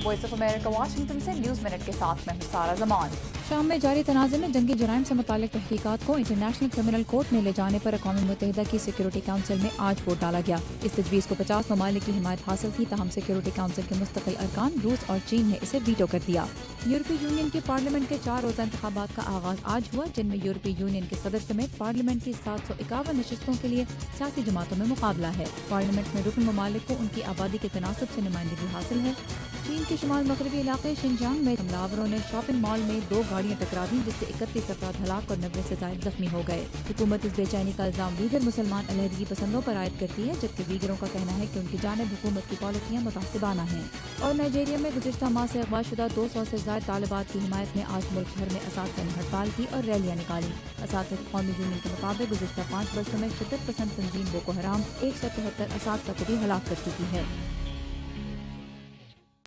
Voice of America Washington से news minute के साथ मैं हूं सारा जमान। शाम में जारी तनाज़े में जंगी जराइम से मुतालिक तहकीकात को इंटरनेशनल क्रिमिनल कोर्ट में ले जाने पर अक़वाम मुत्तहिदा की सिक्योरिटी काउंसिल में आज वोट डाला गया। इस तजवीज़ को 50 ममालिक की हिमायत हासिल थी, ताहम सिक्योरिटी काउंसिल के मुस्तकिल अरकान रूस और चीन ने इसे वीटो कर दिया। यूरोपीय यूनियन के पार्लियामेंट के 4 रोज़ा इंतखाबात का आगाज आज हुआ, जिनमें यूरोपीय यूनियन के सदर समेत पार्लियामेंट की 751 नशिस्तों के लिए सियासी जमातों में मुकाबला है। पार्लियामेंट में रुकन ममालिक को उनकी आबादी के तनासब से नुमाइंदगी हासिल है। चीन के शुमाल मगरबी इलाके शिनजांग में हमलावरों ने शॉपिंग मॉल में 2 गाड़ियां टकरा दी, जिससे 31 अफराद हलाक और 90 से ज्यादा जख्मी हो गए। हुकूमत इस बेचैनी का इल्जाम दीगर मुसलमान अलहदगी पसंदों पर आयद करती है, जबकि दीगरों का कहना है कि उनकी जानिब हुकूमत की पॉलिसियां मुतासिबाना हैं। और नाइजीरिया में गुज़िश्ता माह से अगवाशुदा 200 से ज्यादा तालिबात की हिमायत में आज मुल्क भर में असातिज़ा ने हड़ताल की और रैलियां निकाली। असातिज़ा कौमी यूनियन के मुताबिक गुज़िश्ता 5 वर्षों में शिद्दत पसंद तंजीम बोको हराम 173 असातिज़ा को भी हलाक कर चुकी है।